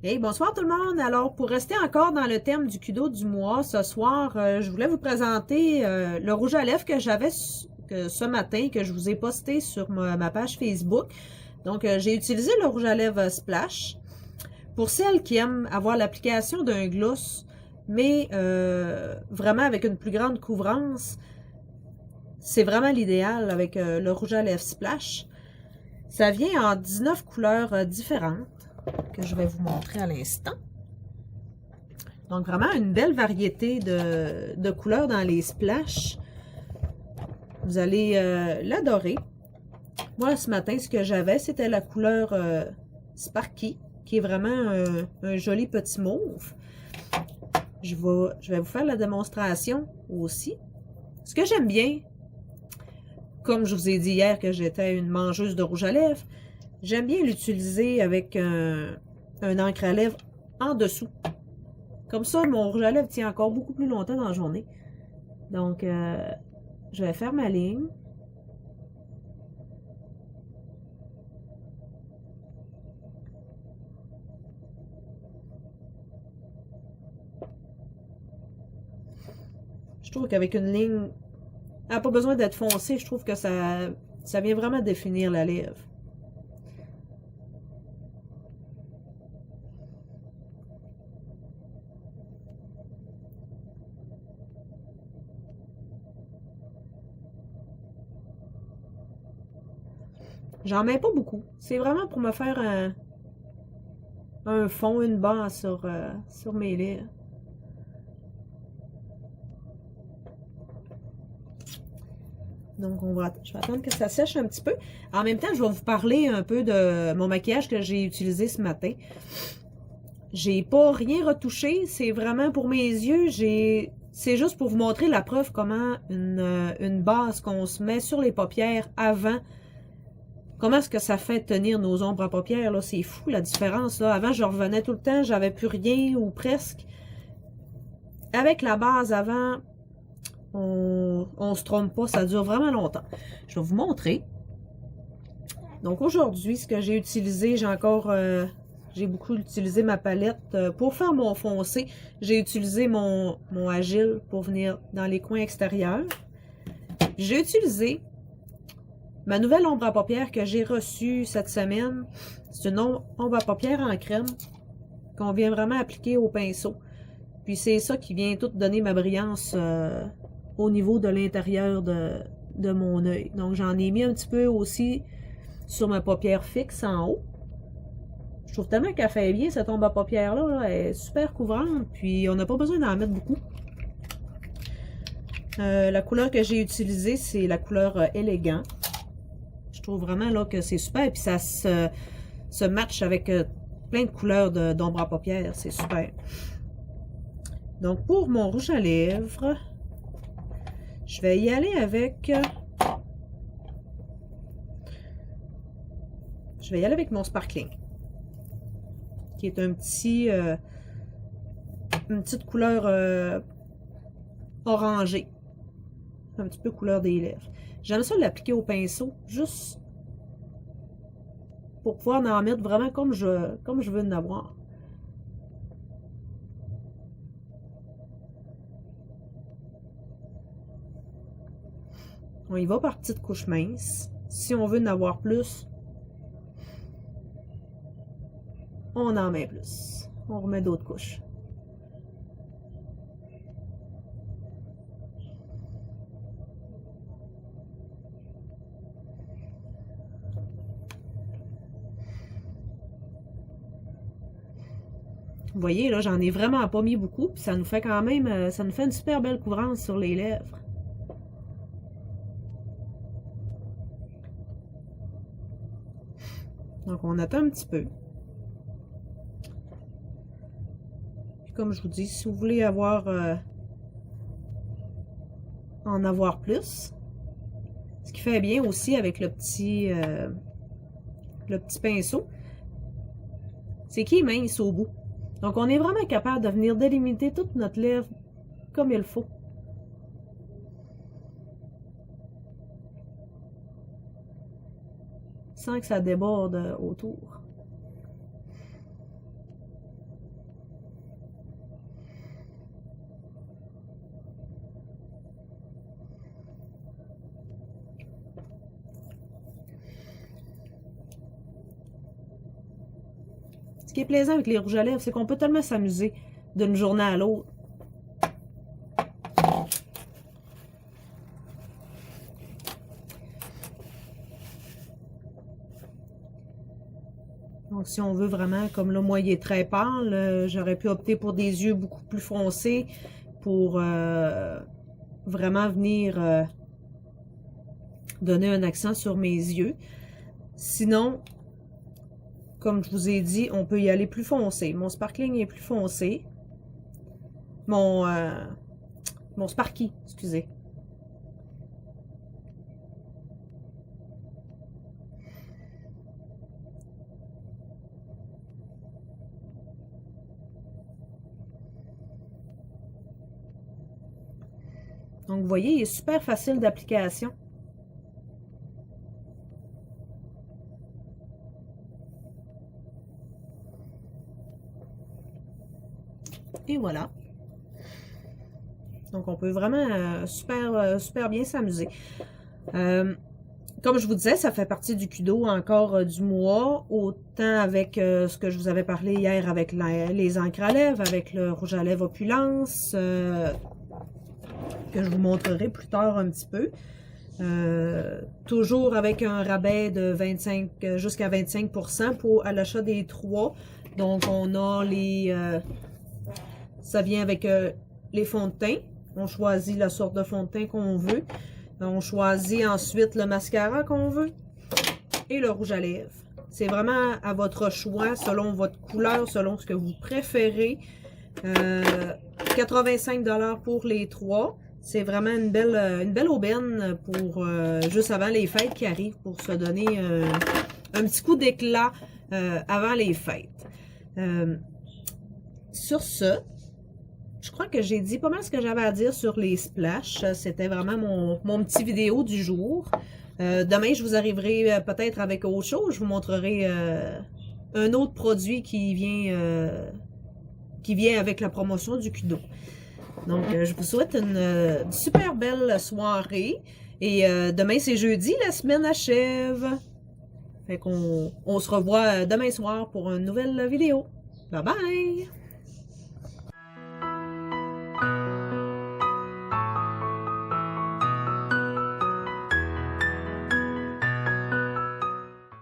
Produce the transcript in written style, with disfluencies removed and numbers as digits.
Hey, bonsoir tout le monde. Alors, pour rester encore dans le thème du Kudo du mois, ce soir, je voulais vous présenter le rouge à lèvres que j'avais ce matin, que je vous ai posté sur ma page Facebook. Donc, j'ai utilisé le rouge à lèvres Splash. Pour celles qui aiment avoir l'application d'un gloss, mais vraiment avec une plus grande couvrance, c'est vraiment l'idéal avec le rouge à lèvres Splash. Ça vient en 19 couleurs différentes, que je vais vous montrer à l'instant. Donc, vraiment une belle variété de couleurs dans les splashes. Vous allez l'adorer. Moi, ce matin, ce que j'avais, c'était la couleur Sparky, qui est vraiment un joli petit mauve. Je vais vous faire la démonstration aussi. Ce que j'aime bien, comme je vous ai dit hier que j'étais une mangeuse de rouge à lèvres, j'aime bien l'utiliser avec un encre à lèvres en dessous. Comme ça, mon rouge à lèvres tient encore beaucoup plus longtemps dans la journée. Donc, je vais faire ma ligne. Je trouve qu'avec une ligne, elle n'a pas besoin d'être foncée. Je trouve que ça vient vraiment définir la lèvre. J'en mets pas beaucoup. C'est vraiment pour me faire un fond, une base sur mes lèvres. Donc, je vais attendre que ça sèche un petit peu. En même temps, je vais vous parler un peu de mon maquillage que j'ai utilisé ce matin. J'ai pas rien retouché. C'est vraiment pour mes yeux. C'est juste pour vous montrer la preuve comment une base qu'on se met sur les paupières avant, comment est-ce que ça fait tenir nos ombres à paupières, là. C'est fou la différence, là. Avant, je revenais tout le temps, j'avais plus rien ou presque. Avec la base avant, on se trompe pas, ça dure vraiment longtemps. Je vais vous montrer. Donc aujourd'hui, ce que j'ai utilisé, j'ai beaucoup utilisé ma palette pour faire mon foncé. J'ai utilisé mon Agile pour venir dans les coins extérieurs. J'ai utilisé ma nouvelle ombre à paupières que j'ai reçue cette semaine. C'est une ombre à paupières en crème qu'on vient vraiment appliquer au pinceau. Puis c'est ça qui vient tout donner ma brillance au niveau de l'intérieur de mon œil. Donc j'en ai mis un petit peu aussi sur ma paupière fixe en haut. Je trouve tellement qu'elle fait bien cette ombre à paupières-là. Là, elle est super couvrante, puis on n'a pas besoin d'en mettre beaucoup. La couleur que j'ai utilisée, c'est la couleur élégant. Je trouve vraiment là que c'est super, et puis ça se match avec plein de couleurs d'ombre à paupières. C'est super. Donc pour mon rouge à lèvres, je vais y aller avec... Je vais y aller avec mon Sparkling, qui est un petit... une petite couleur orangée. Un petit peu couleur des lèvres. J'aime ça l'appliquer au pinceau, juste pour pouvoir en mettre vraiment comme je veux en avoir. On y va par petites couches minces. Si on veut en avoir plus, on en met plus. On remet d'autres couches. Vous voyez, là, j'en ai vraiment pas mis beaucoup, puis ça nous fait quand même, ça nous fait une super belle couvrance sur les lèvres. Donc, on attend un petit peu. Puis, comme je vous dis, si vous voulez en avoir plus, ce qui fait bien aussi avec le petit pinceau, c'est qu'il est mince au bout. Donc, on est vraiment capable de venir délimiter toute notre lèvre comme il faut. Sans que ça déborde autour. Ce qui est plaisant avec les rouges à lèvres, c'est qu'on peut tellement s'amuser d'une journée à l'autre. Donc, si on veut vraiment, comme là, moi, il est très pâle, j'aurais pu opter pour des yeux beaucoup plus foncés pour vraiment venir donner un accent sur mes yeux. Sinon, comme je vous ai dit, on peut y aller plus foncé. Mon sparkling est plus foncé. Mon Sparky, excusez. Donc, vous voyez, il est super facile d'application. Et voilà. Donc, on peut vraiment super bien s'amuser. Comme je vous disais, ça fait partie du Kudo encore du mois, autant avec ce que je vous avais parlé hier avec les encres à lèvres, avec le rouge à lèvres Opulence, que je vous montrerai plus tard un petit peu. Toujours avec un rabais de 25 jusqu'à 25% à l'achat des 3. Donc, on a les... ça vient avec les fonds de teint. On choisit la sorte de fond de teint qu'on veut. On choisit ensuite le mascara qu'on veut et le rouge à lèvres. C'est vraiment à votre choix, selon votre couleur, selon ce que vous préférez. 85 $ pour les 3. C'est vraiment une belle aubaine pour juste avant les fêtes qui arrivent pour se donner un petit coup d'éclat avant les fêtes. Sur ce, je crois que j'ai dit pas mal ce que j'avais à dire sur les splash. C'était vraiment mon petit vidéo du jour. Demain, je vous arriverai peut-être avec autre chose. Je vous montrerai un autre produit qui vient avec la promotion du Kudo. Donc, je vous souhaite une super belle soirée. Et demain, c'est jeudi, la semaine achève. Fait qu'on se revoit demain soir pour une nouvelle vidéo. Bye bye!